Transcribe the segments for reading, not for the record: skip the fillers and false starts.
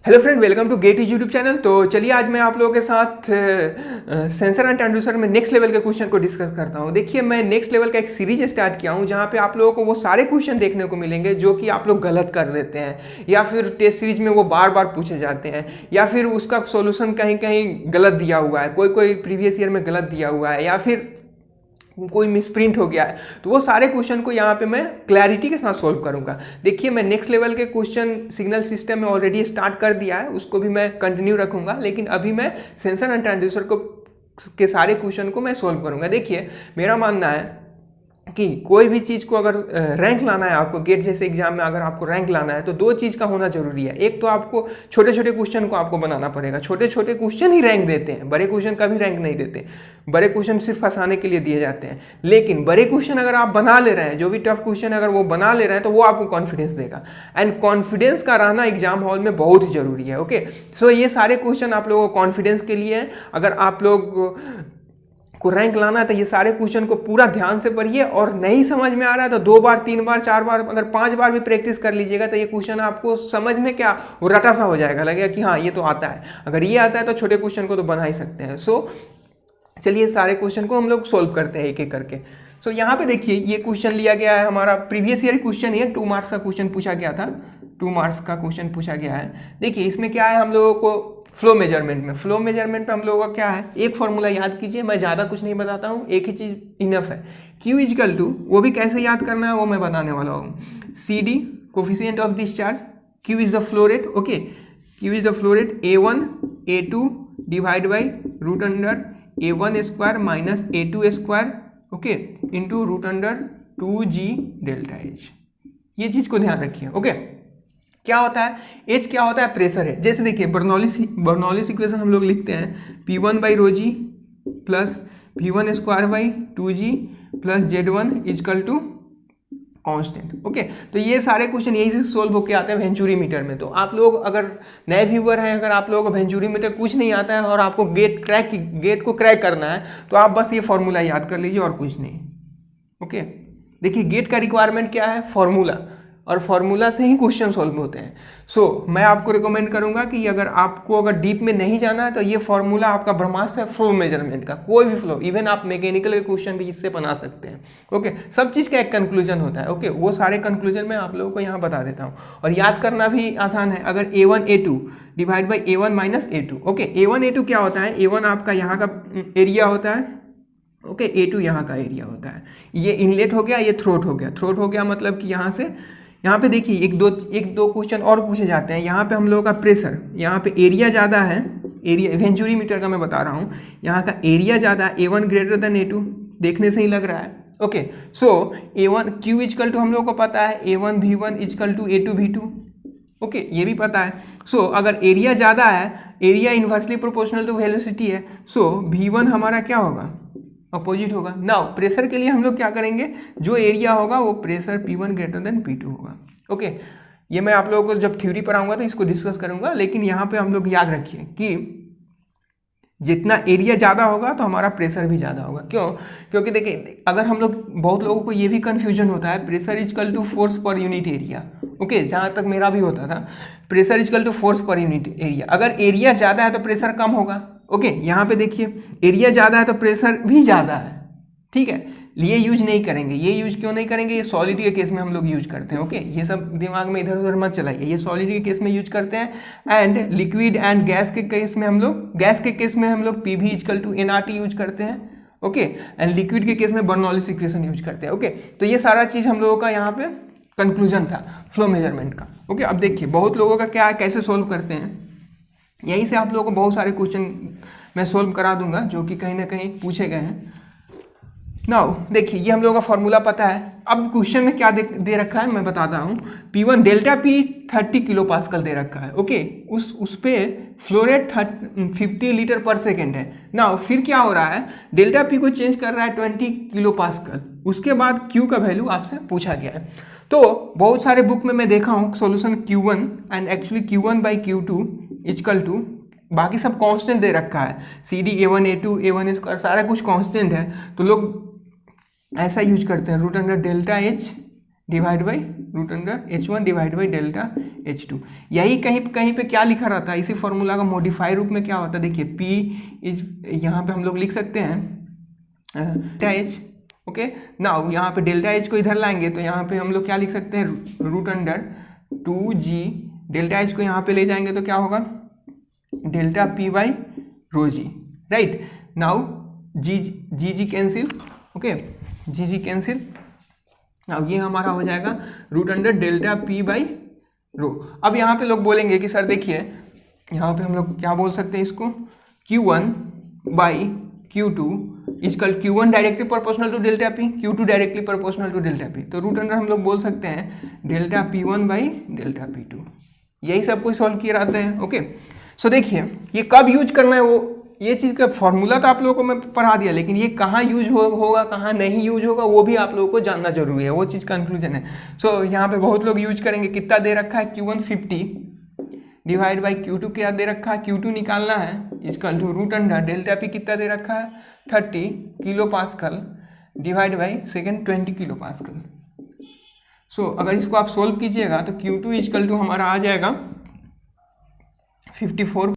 Hello friend, welcome to get YouTube channel. तो चलिए आज मैं आप लोगों के साथ सेंसर एंड ट्रांसड्यूसर में नेक्स्ट लेवल के क्वेश्चन को डिस्कस करता हूं। देखिए, मैं नेक्स्ट लेवल का एक सीरीज स्टार्ट किया हूं जहां पे आप लोगों को वो सारे क्वेश्चन देखने को मिलेंगे जो कि आप लोग गलत कर देते हैं, या फिर टेस्ट सीरीज में वो बार बार पूछे जाते हैं, या फिर उसका सोल्यूशन कहीं कहीं गलत दिया हुआ है, कोई प्रीवियस ईयर में गलत दिया हुआ है, या फिर कोई मिसप्रिंट हो गया है। तो वो सारे क्वेश्चन को यहाँ पे मैं क्लैरिटी के साथ सोल्व करूँगा। देखिए, मैं नेक्स्ट लेवल के क्वेश्चन सिग्नल सिस्टम में ऑलरेडी स्टार्ट कर दिया है, उसको भी मैं कंटिन्यू रखूँगा, लेकिन अभी मैं सेंसर एंड ट्रांसड्यूसर को के सारे क्वेश्चन को मैं सोल्व करूँगा। देखिए, मेरा मानना है कि कोई भी चीज़ को अगर रैंक लाना है, आपको गेट जैसे एग्जाम में अगर आपको रैंक लाना है तो दो चीज़ का होना जरूरी है। एक तो आपको छोटे छोटे क्वेश्चन को आपको बनाना पड़ेगा। छोटे छोटे क्वेश्चन ही रैंक देते हैं, बड़े क्वेश्चन कभी रैंक नहीं देते। बड़े क्वेश्चन सिर्फ फंसाने के लिए दिए जाते हैं, लेकिन बड़े क्वेश्चन अगर आप बना ले रहे हैं, जो भी टफ क्वेश्चन अगर वो बना ले रहे हैं, तो वो आपको कॉन्फिडेंस देगा। एंड कॉन्फिडेंस का रहना एग्जाम हॉल में बहुत ही जरूरी है। ओके, सो ये सारे क्वेश्चन आप लोगों को कॉन्फिडेंस के लिए हैं। अगर आप लोग को रैंक लाना है तो ये सारे क्वेश्चन को पूरा ध्यान से पढ़िए, और नहीं समझ में आ रहा है तो 2 बार 3 बार 4 बार अगर 5 बार भी प्रैक्टिस कर लीजिएगा तो ये क्वेश्चन आपको समझ में क्या वो रटा सा हो जाएगा, लगेगा कि हाँ ये तो आता है। अगर ये आता है तो छोटे क्वेश्चन को तो बना ही सकते हैं। सो चलिए सारे क्वेश्चन को हम लोग सोल्व करते हैं एक एक करके। सो यहाँ पे देखिए, ये क्वेश्चन लिया गया है हमारा प्रीवियस ईयर क्वेश्चन है, 2 मार्क्स का क्वेश्चन पूछा गया था, 2 मार्क्स का क्वेश्चन पूछा गया है। देखिए इसमें क्या है, हम लोगों को फ्लो मेजरमेंट पे हम लोगों का क्या है, एक फॉर्मूला याद कीजिए। मैं ज़्यादा कुछ नहीं बताता हूँ, एक ही चीज़ इनफ है। Q इजकल टू, वो भी कैसे याद करना है वो मैं बताने वाला हूँ। CD coefficient of discharge, Q is the flow rate. Okay, Q is the flow rate A1 A2 divide by root under A1 square minus A2 square, okay, into root under 2G delta H। ये चीज़ को ध्यान रखिए। Okay, क्या होता है H, क्या होता है प्रेशर है। जैसे देखिए बर्नौलिस इक्वेशन हम लोग लिखते हैं P1 by rho g plus V1 square by 2G plus Z1 is equal to constant. Okay, तो ये सारे क्वेश्चन यही से सोल्व होके आते हैं वेंचुरी मीटर में। तो आप लोग अगर नए व्यूअर हैं, अगर आप लोगों को वेंचुरी मीटर कुछ नहीं आता है और आपको गेट को क्रैक करना है, तो आप बस ये फॉर्मूला याद कर लीजिए और कुछ नहीं। ओके, देखिए गेट का रिक्वायरमेंट क्या है, फॉर्मूला, और फॉर्मूला से ही क्वेश्चन सॉल्व होते हैं। सो मैं आपको रिकमेंड करूंगा कि अगर डीप में नहीं जाना है तो ये फॉर्मूला आपका ब्रह्मास्त्र है फ्लो मेजरमेंट का। कोई भी फ्लो, इवन आप मैकेनिकल के क्वेश्चन भी इससे बना सकते हैं। ओके, सब चीज़ का एक कंक्लूजन होता है। ओके, वो सारे कंक्लूजन मैं आप लोगों को यहाँ बता देता हूँ, और याद करना भी आसान है। अगर A1 A2 divide by A1 minus A2। Okay, A1 A2 क्या होता है, A1 आपका यहाँ का एरिया होता है, ओके, A2 यहाँ का एरिया होता है। ये इनलेट हो गया, ये थ्रोट हो गया। थ्रोट हो गया मतलब कि यहाँ पे देखिए एक दो क्वेश्चन और पूछे जाते हैं। यहाँ पे हम लोगों का प्रेशर, यहाँ पे एरिया ज़्यादा है, एरिया वेंचुरी मीटर का मैं बता रहा हूँ, यहाँ का एरिया ज़्यादा है, A1 ग्रेटर देन A2, देखने से ही लग रहा है। Okay, so A1 Q is equal to हम लोगों को पता है A1 V1 is equal to A2 V2। Okay, ये भी पता है। सो अगर एरिया ज़्यादा है, area inversely proportional to velocity है, सो V1 हमारा क्या होगा, अपोजिट होगा। नाउ प्रेशर के लिए हम लोग क्या करेंगे, जो एरिया होगा वो pressure P1 greater than P2 होगा। ओके, ये मैं आप लोगों को जब थ्योरी पढ़ाऊंगा तो इसको डिस्कस करूंगा, लेकिन यहाँ पे हम लोग याद रखिए कि जितना एरिया ज़्यादा होगा तो हमारा प्रेशर भी ज़्यादा होगा। क्यों? क्योंकि देखिए, अगर हम लोग, बहुत लोगों को ये भी कन्फ्यूजन होता है, pressure is equal to force per unit area. Okay, जहाँ तक मेरा भी होता था, pressure is equal to force per unit area. अगर एरिया ज़्यादा है तो प्रेशर कम होगा। ओके, यहाँ पे देखिए एरिया ज़्यादा है तो प्रेशर भी ज़्यादा है, ठीक है। ये यूज नहीं करेंगे। ये यूज क्यों नहीं करेंगे, ये सॉलिड के केस में हम लोग यूज करते हैं। ओके, ये सब दिमाग में इधर उधर मत चलाइए, ये सॉलिड के केस में यूज करते हैं। एंड लिक्विड एंड गैस के केस में हम लोग PV is equal to nRT use करते हैं। ओके, एंड लिक्विड के केस में बर्नौलिस इक्वेशन यूज करते हैं। ओके, तो ये सारा चीज़ हम लोगों का यहाँ पे कंक्लूजन था फ्लो मेजरमेंट का। ओके, अब देखिए बहुत लोगों का क्या है, कैसे सोल्व करते हैं। यहीं से आप लोगों को बहुत सारे क्वेश्चन मैं सोल्व करा दूंगा जो कि कहीं ना कहीं पूछे गए हैं। नाउ देखिए, ये हम लोगों का फॉर्मूला पता है। अब क्वेश्चन में क्या दे रखा है मैं बताता हूँ। P1 delta P 30 kilo pascal दे रखा है। ओके, उस पे फ्लो रेट 50 लीटर पर सेकेंड है। नाउ फिर क्या हो रहा है, डेल्टा P को चेंज कर रहा है 20 किलो पास्कल। उसके बाद Q का वैल्यू आपसे पूछा गया है। तो बहुत सारे बुक में मैं देखा हूँ solution Q1 and actually Q1 by Q2 is equal to, बाकी सब कांस्टेंट दे रखा है, CD A1 A2 A1 square सारा कुछ कांस्टेंट है। तो लोग ऐसा यूज करते हैं, root under delta H divide by root under H1 divide by delta H2। यही कहीं कहीं पे क्या लिखा रहता है, इसी फॉर्मूला का मॉडिफाई रूप में क्या होता है, देखिए P इज, यहाँ पे हम लोग लिख सकते हैं डेल्टा H। ओके, नाउ यहाँ पे डेल्टा H को इधर लाएंगे तो यहाँ पे हम लोग क्या लिख सकते हैं, root under 2G, delta H को यहाँ पे ले जाएंगे तो क्या होगा, delta P by rho g, right. Now g cancel, okay, g cancel. अब ये हमारा हो जाएगा root under delta P by rho. अब यहाँ पे लोग बोलेंगे कि सर देखिए यहाँ पे हम लोग क्या बोल सकते हैं इसको, Q1 by Q2 is equal Q1 directly proportional to delta P, Q2 directly proportional to delta P, तो रूट अंडर हम लोग बोल सकते हैं delta P1 by delta P2। यही सब कुछ सॉल्व किए रहते हैं। ओके, सो देखिए ये कब यूज करना है, वो ये चीज़ का फॉर्मूला तो आप लोगों को मैं पढ़ा दिया, लेकिन ये कहाँ यूज होगा कहाँ नहीं यूज होगा वो भी आप लोगों को जानना जरूरी है, वो चीज़ कंक्लूजन है। सो यहाँ पे बहुत लोग यूज करेंगे, कितना दे रखा है Q1 50 डिवाइड बाई Q2 क्या दे रखा है, Q2 निकालना है, equal to root under delta P कितना दे रखा है 30 kilo pascal divide by second 20 kilo pascal. So अगर इसको आप सोल्व कीजिएगा तो Q2 इजकल टू हमारा आ जाएगा 54।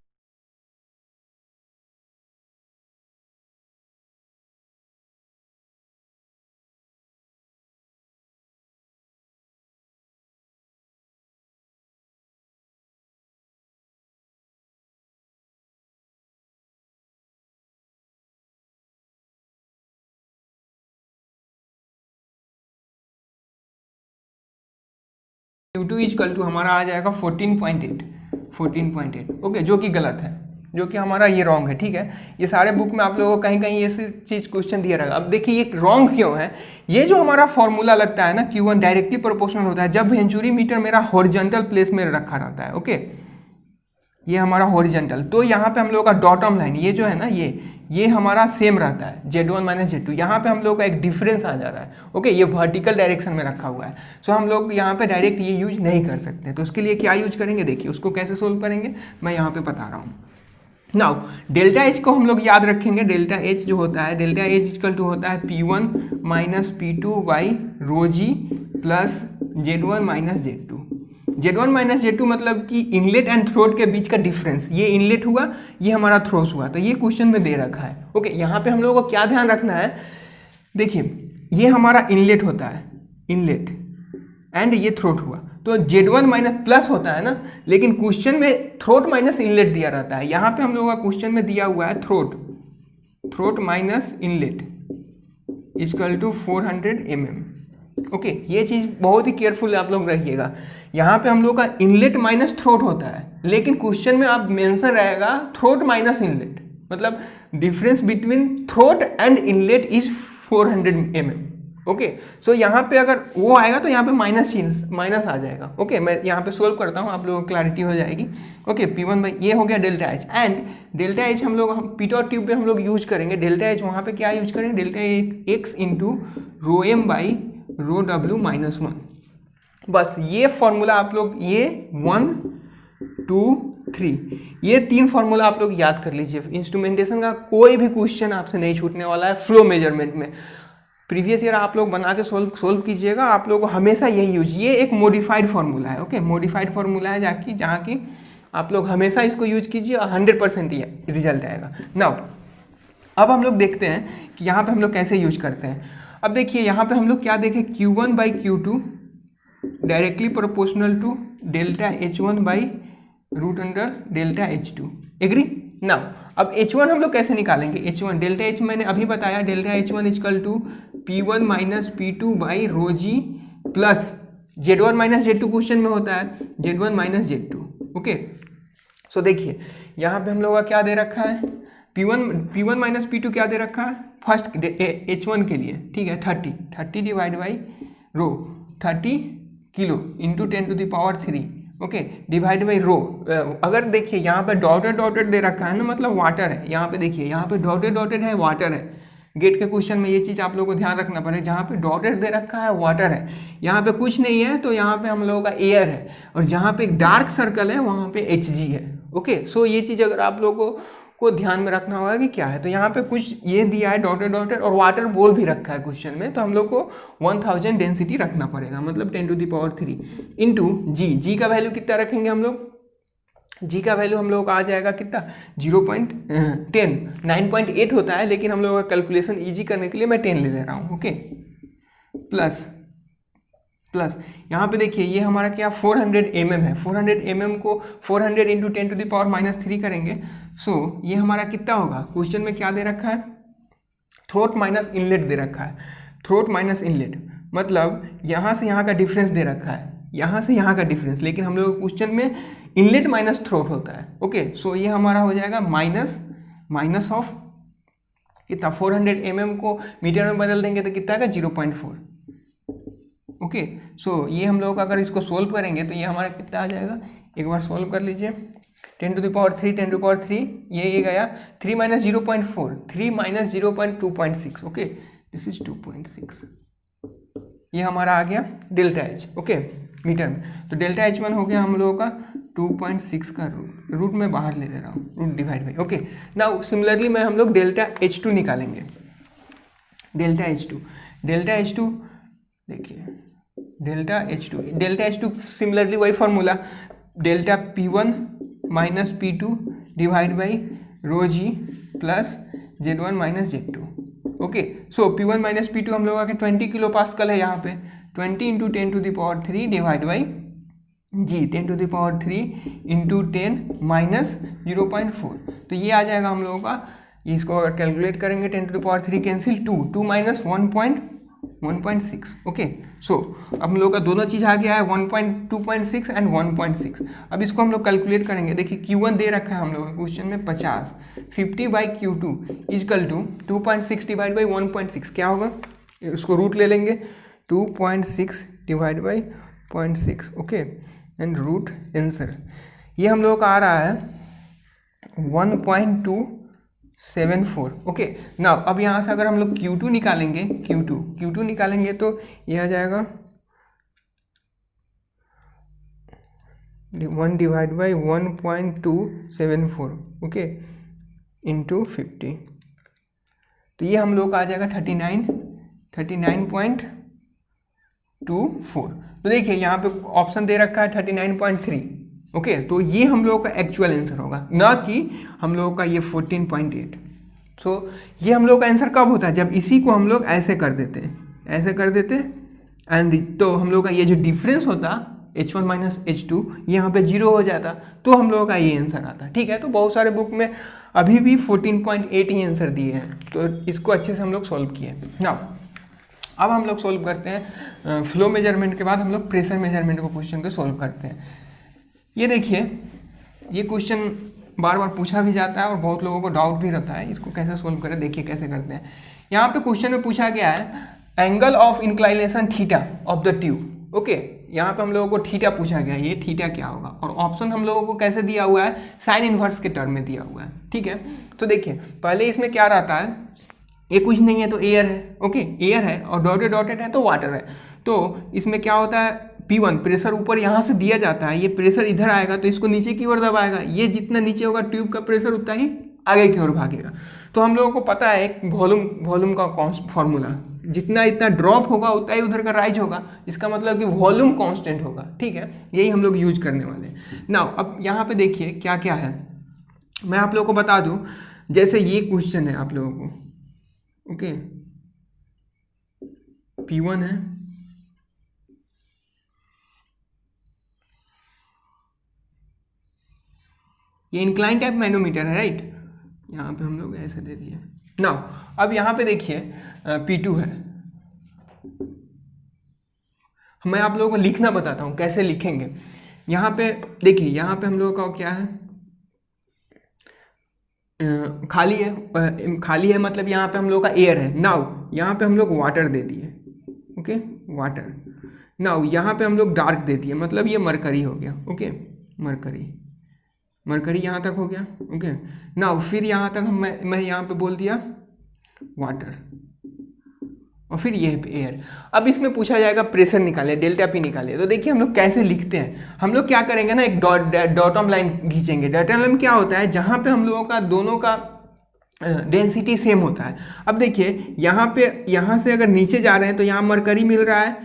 Q2 इजकल टू हमारा आ जाएगा 14.8। ओके, जो कि गलत है, जो कि हमारा ये रॉन्ग है, ठीक है। ये सारे बुक में आप लोगों को कहीं कहीं ऐसी चीज़ क्वेश्चन दिया रहेगा। अब देखिए ये रॉन्ग क्यों है, ये जो हमारा फॉर्मूला लगता है ना Q1 डायरेक्टली प्रोपोर्शनल होता है जब वेंचुरी मीटर मेरा हॉरिजॉन्टल प्लेस में रखा रहता है। ओके, ये हमारा हॉरिजॉन्टल, तो यहाँ पे हम लोगों का डॉटम लाइन ये जो है ना ये हमारा सेम रहता है Z1 माइनस Z2। यहाँ पे हम लोग का एक डिफरेंस आ जाता है। ओके, ये वर्टिकल डायरेक्शन में रखा हुआ है, सो हम लोग यहाँ पे डायरेक्ट ये यूज नहीं कर सकते। तो उसके लिए क्या यूज करेंगे, देखिए उसको कैसे सोल्व करेंगे मैं यहाँ पे बता रहा हूँ। नाउ डेल्टा H को हम लोग याद रखेंगे, डेल्टा H जो होता है, डेल्टा H इक्वल टू होता है P1 minus P2 by rho g plus Z1 minus Z2। Z1 minus Z2 मतलब कि इनलेट एंड थ्रोट के बीच का डिफरेंस, ये इनलेट हुआ ये हमारा थ्रोस हुआ, तो ये क्वेश्चन में दे रखा है। ओके, यहाँ पे हम लोगों को क्या ध्यान रखना है, देखिए ये हमारा इनलेट होता है, इनलेट एंड ये थ्रोट हुआ, तो Z1 माइनस प्लस होता है ना, लेकिन क्वेश्चन में थ्रोट माइनस इनलेट दिया रहता है। यहाँ पे हम लोगों का क्वेश्चन में दिया हुआ है throat minus inlet is equal to 400 mm। Okay, ये चीज़ बहुत ही केयरफुल आप लोग रहिएगा। यहाँ पे हम लोग का इनलेट माइनस थ्रोट होता है, लेकिन क्वेश्चन में आप मेंशन रहेगा थ्रोट माइनस इनलेट, मतलब difference between throat and inlet is 400 mm। Okay, so यहाँ पे अगर वो आएगा तो यहाँ पे माइनस आ जाएगा। ओके, मैं यहाँ पे सोल्व करता हूँ, आप लोगों को क्लैरिटी हो जाएगी। ओके, P1 बाई ये हो गया delta H, and delta H हम लोग पीटॉट ट्यूब पे हम लोग यूज करेंगे डेल्टा H, वहाँ पे क्या यूज करेंगे, delta X into rho M by rho W minus 1। बस ये फॉर्मूला आप लोग, ये 1 2 3 ये 3 फॉर्मूला आप लोग याद कर लीजिए। इंस्ट्रूमेंटेशन का कोई भी क्वेश्चन आपसे नहीं छूटने वाला है। फ्लो मेजरमेंट में प्रीवियस ईयर आप लोग बना के सोल्व कीजिएगा, आप लोगों को हमेशा यही यूज, ये एक मॉडिफाइड फार्मूला है। ओके, मॉडिफाइड फार्मूला है जहाँ की आप लोग हमेशा इसको यूज कीजिए और 100% ही रिजल्ट आएगा। नाउ अब हम लोग देखते हैं कि यहाँ पे हम लोग कैसे यूज करते हैं। अब देखिए यहाँ पे हम लोग क्या देखें, Q1 by Q2 directly proportional to delta H1 by root under delta H2। Agree? Now अब H1 हम लोग कैसे निकालेंगे, H1 डेल्टा H मैंने अभी बताया, delta H1 equal to P1 minus P2 by rho g plus Z1 minus Z2 question में होता है Z1 माइनस Z2। ओके, सो देखिए यहाँ पे हम लोग का क्या दे रखा है, P1 माइनस P2 क्या दे रखा है फर्स्ट H1 के लिए, ठीक है 30 divide by rho 30 kilo into 10 to the power 3। Okay, divide by rho. अगर देखिए यहाँ पे डॉटेड दे रखा है ना, मतलब वाटर है। यहाँ पे देखिए यहाँ पे डॉटेड है, वाटर है। गेट के क्वेश्चन में ये चीज़ आप लोगों को ध्यान रखना पड़ेगा, जहाँ पे डॉटेड दे रखा है वाटर है, यहाँ पे कुछ नहीं है तो यहाँ पे हम लोगों का एयर है, और जहाँ पे एक डार्क सर्कल है वहाँ पे Hg है। ओके, सो ये चीज़ अगर आप लोगों को को ध्यान में रखना होगा कि क्या है। तो यहाँ पे कुछ ये दिया है डॉटेड डॉटेड, और वाटर बॉल भी रखा है क्वेश्चन में, तो हम लोग को 1000 डेंसिटी रखना पड़ेगा, मतलब 10⁻³ इंटू जी का वैल्यू कितना रखेंगे हम लोग, जी का वैल्यू हम लोग का आ जाएगा कितना 0.10, 9.8 होता है, लेकिन हम लोग का कैलकुलेशन ईजी करने के लिए मैं 10 ले रहा हूँ। ओके, प्लस यहाँ पे देखिए ये हमारा क्या 400 mm है, 400 mm को 400 इंटू 10⁻³ करेंगे। सो ये हमारा कितना होगा, क्वेश्चन में क्या दे रखा है, थ्रोट माइनस इनलेट दे रखा है। थ्रोट माइनस इनलेट मतलब यहाँ से यहाँ का डिफरेंस दे रखा है, यहाँ से यहाँ का डिफरेंस, लेकिन हम लोग क्वेश्चन में इनलेट माइनस थ्रोट होता है। ओके, सो ये हमारा हो जाएगा माइनस ऑफ कितना 400 mm को मीटर में बदल देंगे तो कितना आएगा 0.4। ओके, सो ये हम लोग अगर इसको सोल्व करेंगे तो ये हमारा कितना आ जाएगा, एक बार सोल्व कर लीजिए, 10⁻³ ये गया 3 minus 0.4, 3 minus 0.2.6। Okay, this is 2.6, ये हमारा आ गया डेल्टा एच। ओके, मीटर में, तो डेल्टा H1 हो गया हम लोगों का 2.6 का रूट में बाहर ले रहा हूँ, root divide by. Okay, now similarly मैं हम लोग डेल्टा H2 निकालेंगे। डेल्टा H2 देखिए, डेल्टा H2 सिमिलरली वही formula, delta P1 minus P2 divide by rho g plus Z1 minus Z2। Okay, so P1 minus P2 हम लोगों का 20 kilo pascal है, यहाँ पे 20 into 10⁻³ divide by g 10⁻³ into 10 minus 0.4, तो ये आ जाएगा हम लोगों का, इसको अगर कैलकुलेट करेंगे 10⁻³ कैंसिल 2 माइनस 1.6। ओके, सो अब हम लोग का दोनों चीज़ आ गया है 1.2.6 एंड 1.6। अब इसको हम लोग कैलकुलेट करेंगे। देखिए Q1 दे रखा है हम लोग क्वेश्चन में 50, 50 by Q2 is equal to 2.6 divide by 1.6, क्या होगा, इसको रूट ले लेंगे, 2.6 divide by 0.6। Okay, and root answer ये हम लोग का आ रहा है 1.274। ओके, नाउ अब यहाँ से अगर हम लोग Q2 निकालेंगे, Q2 निकालेंगे तो ये आ जाएगा 1 डिवाइड बाई 1.274। ओके, इंटू 50, तो ये हम लोग का आ जाएगा 39.24। तो देखिए यहाँ पे ऑप्शन दे रखा है 39.3। ओके, तो ये हम लोग का एक्चुअल आंसर होगा, ना कि हम लोग का ये 14.8। सो ये हम लोग का आंसर कब होता है, जब इसी को हम लोग ऐसे कर देते एंड तो हम लोग का ये जो डिफरेंस होता H1 माइनस H2 यहाँ पे 0 हो जाता, तो हम लोग का ये आंसर आता। ठीक है, तो बहुत सारे बुक में अभी भी 14.8 ही आंसर दिए हैं, तो इसको अच्छे से हम लोग सॉल्व किए। नाउ अब हम लोग सॉल्व करते हैं फ्लो मेजरमेंट के बाद हम लोग प्रेशर मेजरमेंट को क्वेश्चन को सॉल्व करते हैं। ये देखिए, ये क्वेश्चन बार बार पूछा भी जाता है और बहुत लोगों को डाउट भी रहता है, इसको कैसे सॉल्व करें। देखिए कैसे करते हैं। यहाँ पे क्वेश्चन में पूछा गया है angle of inclination theta of the tube. Okay, यहाँ पे हम लोगों को थीटा पूछा गया है, ये थीटा क्या होगा, और ऑप्शन हम लोगों को कैसे दिया हुआ है, साइन इनवर्स के टर्म में दिया हुआ है। ठीक है, तो देखिए पहले इसमें क्या रहता है, ये कुछ नहीं है तो एयर है। ओके, एयर है और डॉटेड डॉटेड है तो वाटर है। तो इसमें क्या होता है, P1 प्रेशर ऊपर यहाँ से दिया जाता है, ये प्रेशर इधर आएगा तो इसको नीचे की ओर दबाएगा, ये जितना नीचे होगा ट्यूब का प्रेशर उतना ही आगे की ओर भागेगा। तो हम लोगों को पता है एक वॉल्यूम का फॉर्मूला, जितना इतना ड्रॉप होगा उतना ही उधर का राइज होगा, इसका मतलब कि वॉल्यूम कांस्टेंट होगा। ठीक है, यही हम लोग यूज करने वाले हैं। नाउ अब यहाँ पे देखिए क्या क्या है, मैं आप लोगों को बता दूं। जैसे ये क्वेश्चन है आप लोगों को, ओके, P1 है, ये इंक्लाइन टाइप मैनोमीटर है, राइट। यहाँ पे हम लोग ऐसे दे दिए। नाउ अब यहाँ पे देखिए P2 है, मैं आप लोगों को लिखना बताता हूँ कैसे लिखेंगे। यहाँ पे देखिए, यहाँ पे हम लोगों का क्या है, खाली है मतलब यहाँ पे हम लोग का एयर है। नाउ यहाँ पे हम लोग वाटर दे दिए, ओके, वाटर। नाउ यहाँ पे हम लोग डार्क दे दिए, मतलब ये मरकरी हो गया। ओके, मरकरी यहाँ तक हो गया। ओके, नाउ फिर यहाँ तक मैं यहाँ पे बोल दिया वाटर। और फिर ये एयर। अब इसमें पूछा जाएगा प्रेशर निकाले, डेल्टा पी निकाले। तो देखिए हम लोग कैसे लिखते हैं, हम लोग क्या करेंगे ना, एक डॉटम लाइन खींचेंगे। डॉटम लाइन क्या होता है, जहाँ पे हम लोगों का दोनों का डेंसिटी सेम होता है। अब देखिए यहाँ से अगर नीचे जा रहे हैं तो यहाँ मरकरी मिल रहा है,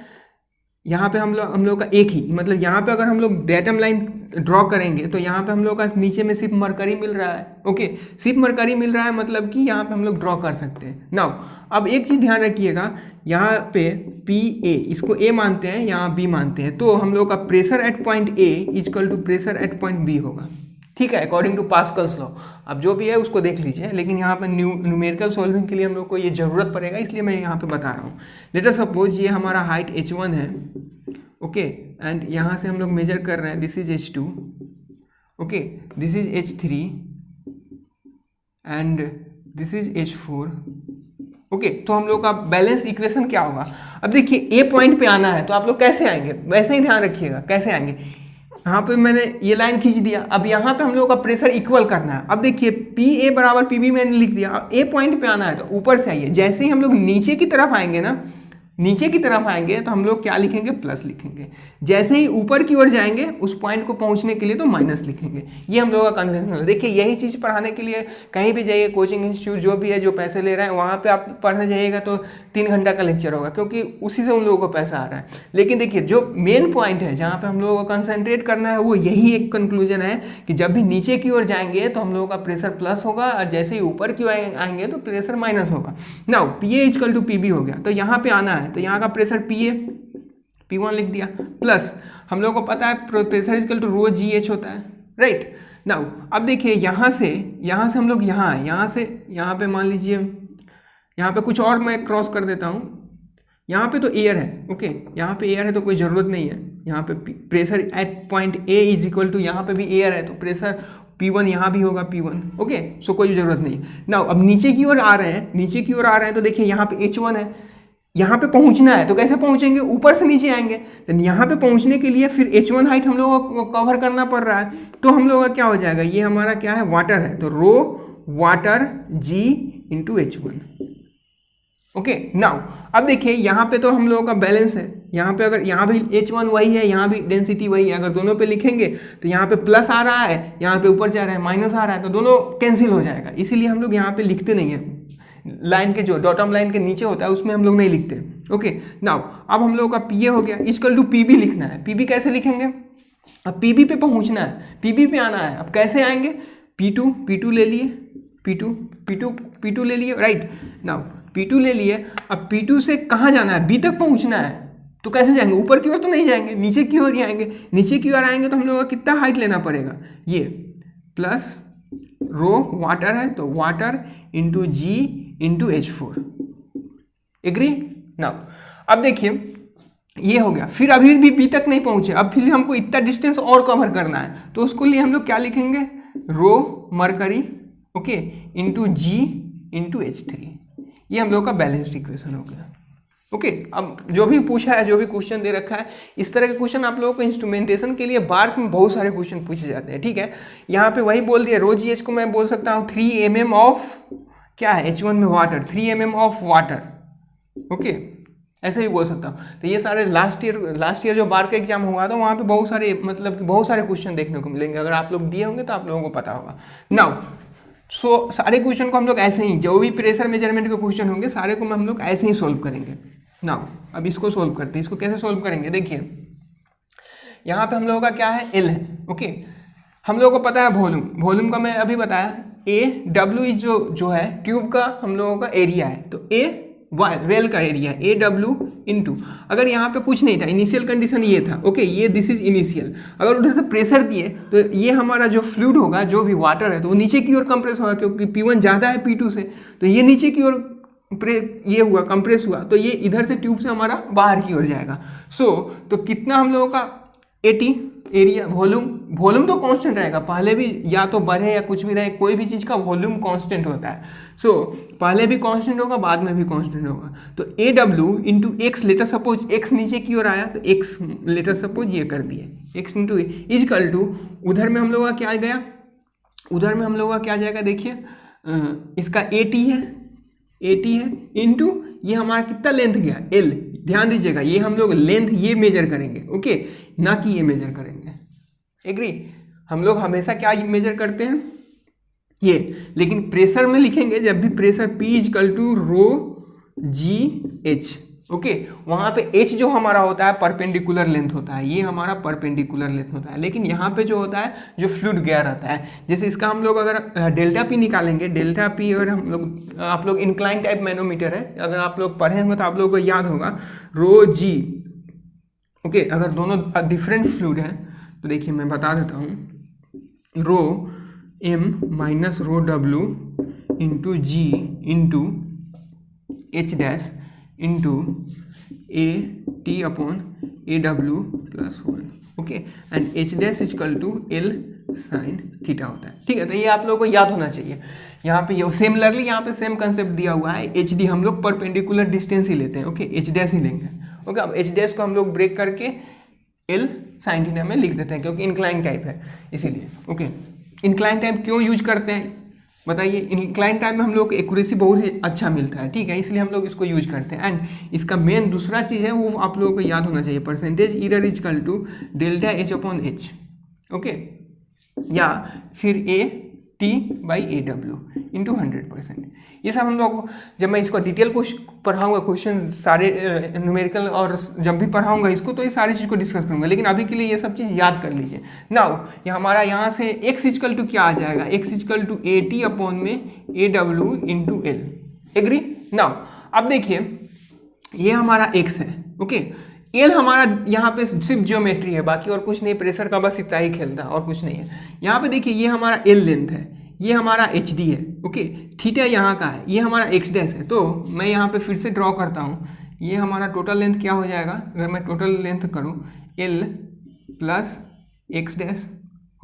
यहाँ पे हम लोग का एक ही, मतलब यहाँ पे अगर हम लोग डेटम लाइन ड्रॉ करेंगे तो यहाँ पे हम लोग का नीचे में सिर्फ मरकरी मिल रहा है। ओके, सिर्फ मरकरी मिल रहा है, मतलब कि यहाँ पे हम लोग ड्रॉ कर सकते हैं। नाउ अब एक चीज़ ध्यान रखिएगा, यहाँ पे पी ए, इसको ए मानते हैं, यहाँ बी मानते हैं, तो हम लोग का pressure at point A is equal to pressure at point B होगा। ठीक है, अकॉर्डिंग टू पास्कल्स लॉ। अब जो भी है उसको देख लीजिए, लेकिन यहाँ पर न्यूमेरिकल सॉल्विंग के लिए हम लोग को ये ज़रूरत पड़ेगा, इसलिए मैं यहाँ पे बता रहा हूँ। लेट अस सपोज ये हमारा हाइट h1 है, ओके, एंड यहाँ से हम लोग मेजर कर रहे हैं, this is h2, okay, this is h3 and this is h4, okay. तो हम लोग का बैलेंस इक्वेशन क्या होगा। अब देखिए ए पॉइंट पे आना है तो आप लोग कैसे आएंगे, वैसे ही ध्यान रखिएगा कैसे आएंगे। यहाँ पे मैंने ये लाइन खींच दिया, अब यहाँ पे हम लोग का प्रेशर इक्वल करना है। अब देखिए पी ए बराबर पी बी मैंने लिख दिया। अब ए पॉइंट पे आना है तो ऊपर से आइए, जैसे ही हम लोग नीचे की तरफ आएंगे ना, नीचे की तरफ आएंगे तो हम लोग क्या लिखेंगे, प्लस लिखेंगे। जैसे ही ऊपर की ओर जाएंगे उस पॉइंट को पहुंचने के लिए तो माइनस लिखेंगे। ये हम लोगों का कन्वेंशनल है। देखिए यही चीज़ पढ़ाने के लिए कहीं भी जाइए, कोचिंग इंस्टीट्यूट जो भी है, जो पैसे ले रहा है वहाँ पे आप पढ़ने जाइएगा तो 3 घंटा का लेक्चर होगा, क्योंकि उसी से उन लोगों को पैसा आ रहा है। लेकिन देखिए जो मेन पॉइंट है जहाँ पे हम लोगों को कंसंट्रेट करना है, वो यही एक कंक्लूजन है कि जब भी नीचे की ओर जाएंगे तो हम लोगों का प्रेशर प्लस होगा, और जैसे ही ऊपर की ओर आएंगे तो प्रेशर माइनस होगा। Now P A equal to P B हो गया, तो यहाँ पे आना है तो यहाँ का प्रेशर पी ए P1 लिख दिया, प्लस हम लोगों को पता है pressure equal to rho g H होता है, राइट। नाउ अब देखिए यहाँ से हम लोग यहाँ से यहाँ पे मान लीजिए, यहाँ पे कुछ और मैं क्रॉस कर देता हूँ। यहाँ पे तो एयर है, ओके, यहाँ पे एयर है तो कोई ज़रूरत नहीं है। यहाँ पे pressure at point A is equal to, यहाँ पे भी एयर है तो प्रेशर P1 यहाँ भी होगा P1, ओके, सो कोई ज़रूरत नहीं। नाउ अब नीचे की ओर आ रहे हैं, तो देखिए यहाँ पे H1 है, यहाँ पे पहुंचना है तो कैसे पहुंचेंगे, ऊपर से नीचे आएंगे। तो यहाँ पे पहुंचने के लिए फिर H1 हाइट हम लोगों को कवर करना पड़ रहा है, तो हम लोगों का क्या हो जाएगा, ये हमारा क्या है, वाटर है, तो rho water G into H1, okay. Now अब देखिए यहाँ पे तो हम लोगों का बैलेंस है, यहाँ पे अगर यहाँ भी H1 वही है, यहाँ भी डेंसिटी वही है, अगर दोनों पे लिखेंगे तो यहाँ पे प्लस आ रहा है, यहाँ पे ऊपर जा रहा है माइनस आ रहा है, तो दोनों कैंसिल हो जाएगा। इसीलिए हम लोग यहाँ पे लिखते नहीं है, लाइन के जो डॉटम लाइन के नीचे होता है उसमें हम लोग नहीं लिखते, ओके। नाउ अब हम लोगों का पी ए हो गया, इक्वल टू पी बी लिखना है। पी बी कैसे लिखेंगे, अब पी बी पे पहुंचना है, पी बी पे आना है। अब कैसे आएंगे, P2 ले लिए, P2 ले लिए, राइट। नाउ P2 ले लिए, अब P2 से कहाँ जाना है, B तक पहुंचना है, तो कैसे जाएंगे, ऊपर की ओर तो नहीं जाएंगे, नीचे की ओर ही आएंगे। नीचे की ओर आएंगे तो हम लोगों का कितना हाइट लेना पड़ेगा, ये प्लस रो वाटर है तो water into g into H4, agree. Now अब देखिए ये हो गया, फिर अभी भी बी तक नहीं पहुंचे, अब फिर हमको इतना डिस्टेंस और कवर करना है, तो उसके लिए हम लोग क्या लिखेंगे, रो mercury, okay, into g into H3। ये हम लोग का बैलेंस्ड इक्वेशन हो गया, ओके। अब जो भी पूछा है, जो भी क्वेश्चन दे रखा है, इस तरह के क्वेश्चन आप लोगों को इंस्ट्रूमेंटेशन के लिए बार में बहुत सारे क्वेश्चन पूछे जाते हैं, ठीक है। यहाँ पे वही बोल दिया, रो जी एच को मैं बोल सकता हूँ 3 mm ऑफ क्या है, H1 में water, 3 mm of water, okay, ऐसे ही बोल सकता हूँ। तो ये सारे लास्ट ईयर जो बार का एग्जाम हुआ था वहाँ पे बहुत सारे, मतलब कि बहुत सारे क्वेश्चन देखने को मिलेंगे, अगर आप लोग दिए होंगे तो आप लोगों को पता होगा। नाउ सो सारे क्वेश्चन को हम लोग ऐसे ही, जो भी प्रेशर मेजरमेंट के क्वेश्चन होंगे सारे को हम लोग ऐसे ही सोल्व करेंगे। नाउ अब इसको सोल्व करते हैं, इसको कैसे सोल्व करेंगे, देखिए यहाँ पे हम लोगों का क्या है, एल है, ओके। हम लोगों को पता है वॉल्यूम का मैं अभी बताया, ए डब्ल्यू इज जो है ट्यूब का हम लोगों का एरिया है, तो ए वेल का एरिया है, ए डब्ल्यू इंटू, अगर यहाँ पे कुछ नहीं था, इनिशियल कंडीशन ये था, ओके, ये दिस इज इनिशियल, अगर उधर से प्रेशर दिए तो ये हमारा जो फ्लूइड होगा, जो भी वाटर है, तो वो नीचे की ओर कंप्रेस होगा, क्योंकि P1 ज़्यादा है P2 से, तो ये नीचे की ओर ये हुआ, कंप्रेस हुआ, तो ये इधर से ट्यूब से हमारा बाहर की ओर जाएगा। तो कितना हम लोगों का 80 एरिया, वॉल्यूम तो कांस्टेंट रहेगा, पहले भी या तो बढ़े या कुछ भी रहे, कोई भी चीज़ का वॉल्यूम कांस्टेंट होता है। पहले भी कांस्टेंट होगा, बाद में भी कांस्टेंट होगा। तो A W into X, later suppose X नीचे की ओर आया तो एक्स लेटर सपोज ये कर दिए, एक्स इंटू इजकल टू, उधर में हम लोगों का क्या गया, उधर में हम लोगों का क्या जाएगा, देखिए इसका 80 है इंटू ये हमारा कितना लेंथ गया, एल। ध्यान दीजिएगा, ये हम लोग लेंथ ये मेजर करेंगे, ओके, ना कि ये मेजर करेंगे। एग्री? हम लोग हमेशा क्या मेजर करते हैं, ये। लेकिन प्रेशर में लिखेंगे जब भी pressure P is equal to rho g H, okay, वहाँ पे H जो हमारा होता है परपेंडिकुलर लेंथ होता है, ये हमारा परपेंडिकुलर लेंथ होता है। लेकिन यहाँ पे जो होता है जो फ्लूइड गया रहता है, जैसे इसका हम लोग अगर डेल्टा P निकालेंगे, डेल्टा P अगर हम लोग, आप लोग इंक्लाइन टाइप मैनोमीटर है, अगर आप लोग पढ़े होंगे तो आप लोगों को याद होगा, रो जी, ओके, अगर दोनों डिफरेंट फ्लूइड है तो देखिए मैं बता देता हूँ, rho M minus rho W into g into H dash into A T upon A W plus 1, okay, and H dash is equal to L sine theta होता है। ठीक है, तो ये आप लोगों को याद होना चाहिए। यहाँ पे ये सिमिलरली यहाँ पे सेम कंसेप्ट दिया हुआ है, एच डी हम लोग परपेंडिकुलर डिस्टेंस ही लेते हैं, ओके, एच डैश ही लेंगे, ओके। अब एच डैश को हम लोग ब्रेक करके एल साइन थीटा में लिख देते हैं क्योंकि इंक्लाइन टाइप है इसीलिए, ओके। इंक्लाइन टाइप क्यों यूज करते हैं बताइए? इंक्लाइन टाइप में हम लोग को एक्यूरेसी बहुत ही अच्छा मिलता है, ठीक है, इसलिए हम लोग इसको यूज करते हैं। एंड इसका मेन दूसरा चीज़ है वो आप लोगों को याद होना चाहिए, percentage error is equal to delta H upon H, okay, या फिर A T by A W into 100%। ये सब हम लोग जब मैं इसको डिटेल को पढ़ाऊंगा, क्वेश्चन सारे न्यूमेरिकल और जब भी पढ़ाऊंगा इसको, तो ये सारी चीज़ को डिस्कस करूंगा, लेकिन अभी के लिए ये सब चीज़ याद कर लीजिए। नाउ ये हमारा यहाँ से एक्स इजकल टू क्या आ जाएगा, x equal to A T upon में A W into L. Agree? Now अब देखिए ये हमारा एक्स है, ओके, एल हमारा यहाँ पे सिर्फ ज्योमेट्री है, बाकी और कुछ नहीं, प्रेशर का बस इतना ही खेलता है और कुछ नहीं है। यहाँ पे देखिए ये हमारा एल लेंथ है, ये हमारा एच डी है, ओके, थीटा यहाँ का है, ये हमारा एक्स डैश है। तो मैं यहाँ पे फिर से ड्रॉ करता हूँ, ये हमारा टोटल लेंथ क्या हो जाएगा, अगर मैं टोटल लेंथ करूँ एल प्लस एक्स डैश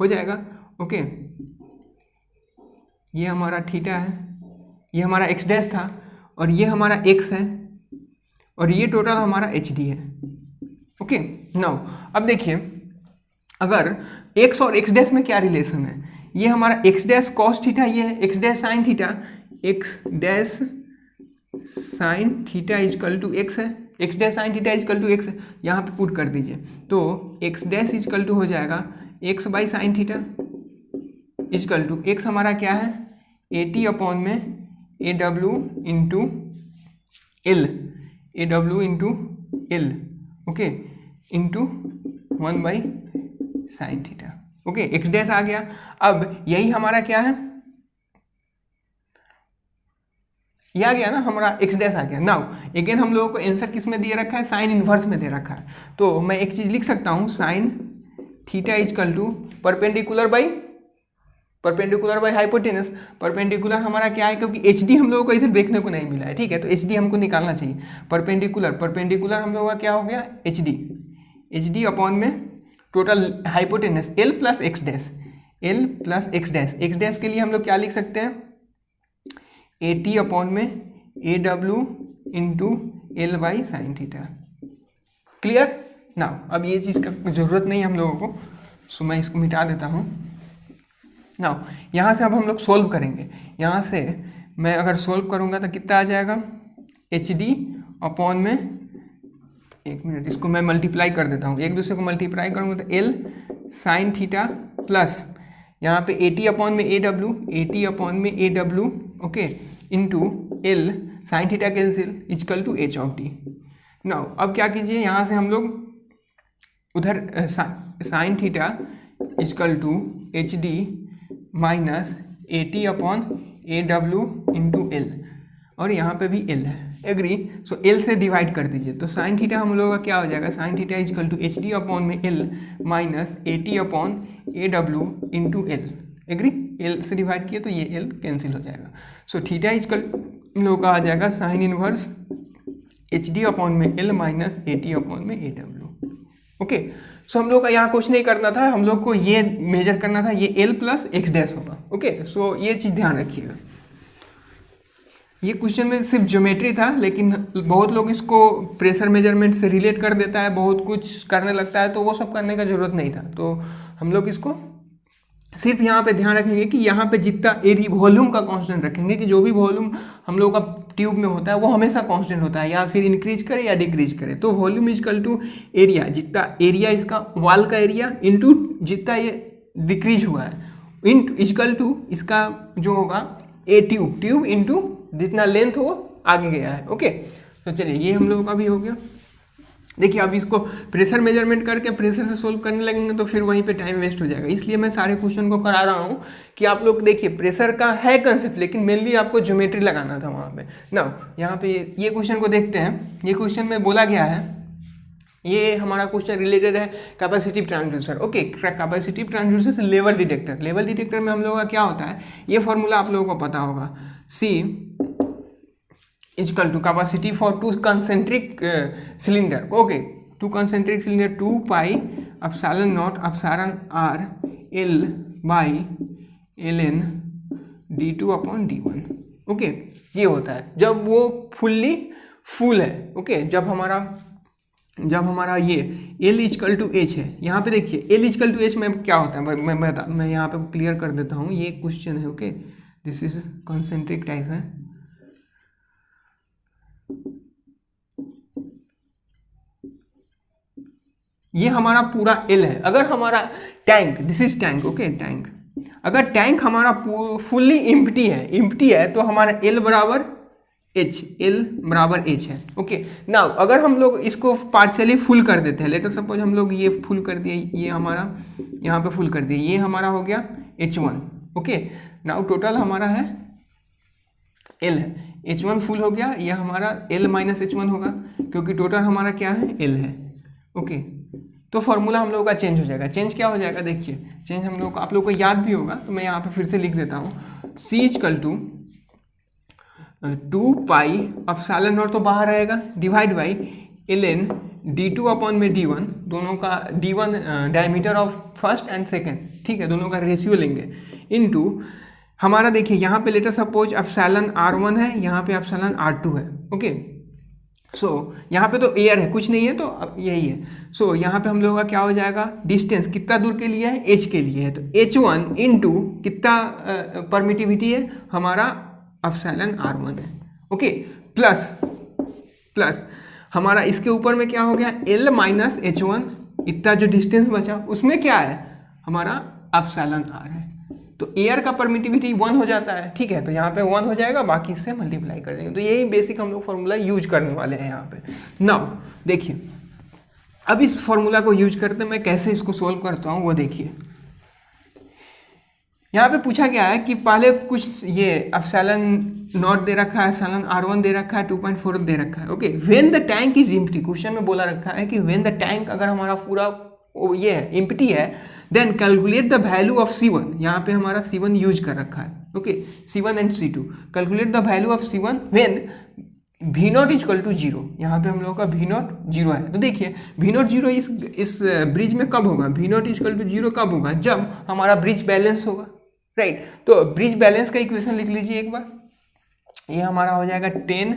हो जाएगा, ओके। ये हमारा थीटा है, ये हमारा एक्स डैश था, और ये हमारा एक्स है, और ये टोटल हमारा एच डी है, ओके। नाउ अब देखिए अगर एक्स और एक्स डैश में क्या रिलेशन है, ये हमारा एक्स डैश कॉस थीटा, ये है x dash sine theta, x dash sine theta is equal to x है, x dash sine theta is equal to x है, यहाँ पे पुट कर दीजिए, तो एक्स डैश इजकल टू हो जाएगा x by sine theta is equal to x हमारा क्या है, ए टी अपॉन में A W into L, A W into L, okay, into 1 by sine theta, okay, x dash आ गया। अब यही हमारा क्या है, ये आ गया ना, हमारा एक्स डैश आ गया। नाउ अगेन हम लोगों को आंसर किस में दिए रखा है, साइन इनवर्स में दे रखा है, तो मैं एक चीज लिख सकता हूँ, sine theta is equal to perpendicular by hypotenuse. Perpendicular हमारा क्या है, क्योंकि एच डी हम लोगों को इधर देखने को नहीं मिला है, ठीक है, तो एच डी हमको निकालना चाहिए। परपेंडिकुलर हम लोगों का क्या हो गया, एच डी अपॉन में total hypotenuse L plus x dash, L plus x dash, x dash के लिए हम लोग क्या लिख सकते हैं, ए टी अपॉन में A W into L by sine theta. Clear? Now अब ये चीज़ का जरूरत नहीं है हम लोगों को, सो मैं इसको मिटा देता हूँ। नाउ यहाँ से अब हम लोग सोल्व करेंगे, यहाँ से मैं अगर सोल्व करूँगा तो कितना आ जाएगा, एच डी अपॉन में, एक मिनट इसको मैं मल्टीप्लाई कर देता हूँ, एक दूसरे को मल्टीप्लाई करूँगा तो एल साइन थीटा प्लस यहाँ पे ए टी अपॉन में A W, okay, into L sine theta cancel is equal to H of D. Now अब क्या कीजिए, यहाँ से हम लोग उधर sine theta is equal to H D minus A T upon A W into L, और यहाँ पे भी एल है, एग्री। सो एल से डिवाइड कर दीजिए, तो साइन थीटा हम लोगों का क्या हो जाएगा, sine theta is equal to H D upon में L minus A T upon A W into L, agree. L से डिवाइड किए तो ये एल कैंसिल हो जाएगा। सो थीटा इजकल हम लोगों का आ जाएगा sine inverse H D upon में L minus A T upon में ए डब्ल्यू, ओके। सो हम लोग का यहाँ कुछ नहीं करना था, हम लोग को ये मेजर करना था, ये एल प्लस एक्स डैश होगा, ओके। सो ये चीज़ ध्यान रखिएगा, ये क्वेश्चन में सिर्फ ज्योमेट्री था, लेकिन बहुत लोग इसको प्रेशर मेजरमेंट से रिलेट कर देता है, बहुत कुछ करने लगता है, तो वो सब करने का जरूरत नहीं था। तो हम लोग इसको सिर्फ यहाँ पे ध्यान रखेंगे कि यहाँ पे जितना एरिया वॉल्यूम का कांस्टेंट रखेंगे, कि जो भी वॉल्यूम हम लोग का ट्यूब में होता है वो हमेशा कांस्टेंट होता है, या फिर इंक्रीज करे या डिक्रीज करे। तो वॉल्यूम इजकल टू एरिया, जितना एरिया इसका वॉल का एरिया इंटू जितना ये डिक्रीज हुआ है, इंटू इजकल टू इसका जो होगा ए ट्यूब इंटू जितना लेंथ वो आगे गया है। ओके, तो चलिए ये हम लोगों का भी हो गया। देखिए अब इसको प्रेशर मेजरमेंट करके प्रेशर से सोल्व करने लगेंगे तो फिर वहीं पे टाइम वेस्ट हो जाएगा, इसलिए मैं सारे क्वेश्चन को करा रहा हूँ कि आप लोग देखिए प्रेशर का है कंसेप्ट, लेकिन मेनली आपको ज्योमेट्री लगाना था वहाँ पे ना। यहाँ पे ये क्वेश्चन को देखते हैं। ये क्वेश्चन में बोला गया है, ये हमारा क्वेश्चन रिलेटेड है capacitive transducer. Okay, capacitive transducer से लेवल डिटेक्टर। लेवल डिटेक्टर में हम लोगों का क्या होता है, ये फॉर्मूला आप लोगों को पता होगा, C is equal to capacity for two concentric cylinder. Okay, two concentric cylinder 2 pi epsilon naught epsilon R L by ln d2 अपॉन d1। ओके, ये होता है जब वो फुल है। ओके, जब हमारा ये L इजकल टू H है। यहाँ पे देखिए L इजकल टू H में क्या होता है, मैं यहाँ पे क्लियर कर देता हूँ। ये क्वेश्चन है, okay, this is concentric type है। ये हमारा पूरा L है। अगर हमारा tank, this is tank, okay, tank, अगर टैंक हमारा फुल्ली इम्प्टी है तो हमारा L बराबर H है। ओके, नाउ अगर हम लोग इसको पार्शियली फुल कर देते हैं, लेटर सपोज हम लोग ये फुल कर दिए, ये हमारा यहाँ पे फुल कर दिए, ये हमारा हो गया H1। ओके, नाउ टोटल हमारा है L है, H1 फुल हो गया, ये हमारा L माइनस H1 होगा क्योंकि टोटल हमारा क्या है, L है। ओके, तो फॉर्मूला हम लोगों का चेंज हो जाएगा। चेंज क्या हो जाएगा, देखिए चेंज हम लोग आप लोग को याद भी होगा, तो मैं यहाँ पे फिर से लिख देता हूँ। C is equal to 2 pi epsilon naught तो बाहर रहेगा, divide by ln d2 upon में d1, दोनों का d1 diameter of first and second, ठीक है, दोनों का रेशियो लेंगे, इनटू हमारा देखिए यहाँ पे लेटर सपोज एप्सिलॉन r1 है, यहाँ पे एप्सिलॉन r2 है। ओके, सो यहाँ पे तो एयर है, कुछ नहीं है, तो अब यही है। सो यहाँ पे हम लोगों का क्या हो जाएगा, डिस्टेंस कितना दूर के लिए है, H के लिए है, तो H1 इंटू कितना परमिटिविटी है हमारा एप्सिलॉन r1 है। ओके, प्लस हमारा इसके ऊपर में क्या हो गया, L माइनस H1, इतना जो डिस्टेंस बचा उसमें क्या है हमारा एप्सिलॉन r है, तो एयर का परमिटिविटी 1 हो जाता है, ठीक है, तो यहाँ पे 1 हो जाएगा, बाकी इससे मल्टीप्लाई कर देंगे। तो यही बेसिक हम लोग फॉर्मूला यूज करने वाले हैं यहाँ पे। नाउ देखिए अब इस फॉर्मूला को यूज करते मैं कैसे इसको सोल्व करता हूँ वो देखिए। यहाँ पे पूछा गया है कि पहले कुछ ये एप्सिलॉन नॉट दे रखा है, एप्सिलॉन r1 दे रखा है, 2.4 दे रखा है। Okay, when the tank is empty, question में बोला रखा है कि व्हेन द टैंक, अगर हमारा पूरा ये है एम्प्टी है, then calculate the value of C1, यहाँ पे हमारा C1 यूज कर रखा है। Okay, C1 and C2, calculate the value of C1 when V0 equal to 0, यहाँ पे हम लोग का V0 0 है। तो देखिए V0 0 इस ब्रिज में कब होगा, V0 इक्वल टू 0 कब होगा, जब हमारा ब्रिज बैलेंस होगा, राइट। तो ब्रिज बैलेंस का इक्वेशन लिख लीजिए एक बार, ये हमारा हो जाएगा 10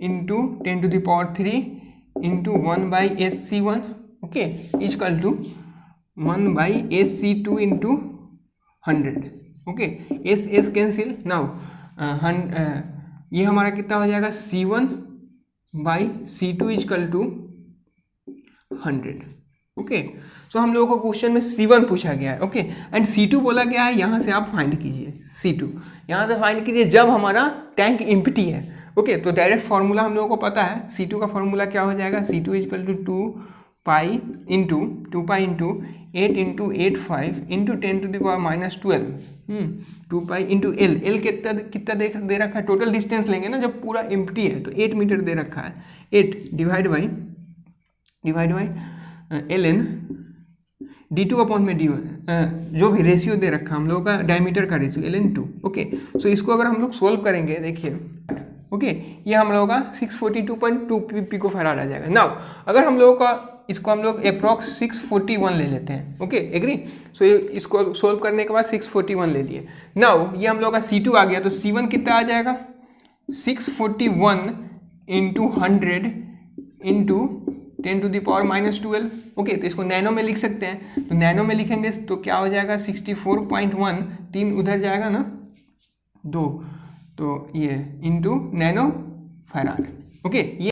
into 10 to the power 3 into 1/SC1, okay, equal to 1/SC2 into 100। Okay, S cancel, now ये हमारा कितना हो जाएगा, C1/C2 इक्वल टू 100। ओके, सो हम लोगों को क्वेश्चन में C1 पूछा गया है, ओके, एंड C2 बोला गया है, यहाँ से आप फाइंड कीजिए C2, यहाँ से फाइंड कीजिए जब हमारा टैंक एम्प्टी है। ओके, तो डायरेक्ट फार्मूला हम लोगों को पता है, C2 का फार्मूला क्या हो जाएगा, C2 equal to 2 pi into 8 into 8 5 into 10 to the power minus 12, 2 pi into L कितना दे रखा है, टोटल डिस्टेंस लेंगे ना जब पूरा एम्प्टी है, तो 8 मीटर दे रखा है, 8 divide by ln d2 upon में d1, जो भी रेशियो दे रखा है हम लोगों का, डायमीटर का रेशियो ln 2। ओके, सो इसको अगर हम लोग सोल्व करेंगे, देखिए, ओके, ये हम लोगों का 642.2 पिको फैराड आ जाएगा। नाउ अगर हम लोगों का इसको हम लोग अप्रॉक्स 641 ले लेते हैं, ओके, एग्री। सो इसको सोल्व करने के बाद 641 ले लिए। नाउ ये हम लोग का C2 आ गया, तो C1 कितना आ जाएगा, 641 into 100 into 10 to the power minus 12। Okay, तो इसको नैनो में लिख सकते हैं, तो नैनो में लिखेंगे तो क्या हो जाएगा, 64.1, 3 उधर जाएगा ना 2, तो ये इंटू नैनो फैराड। ओके, ये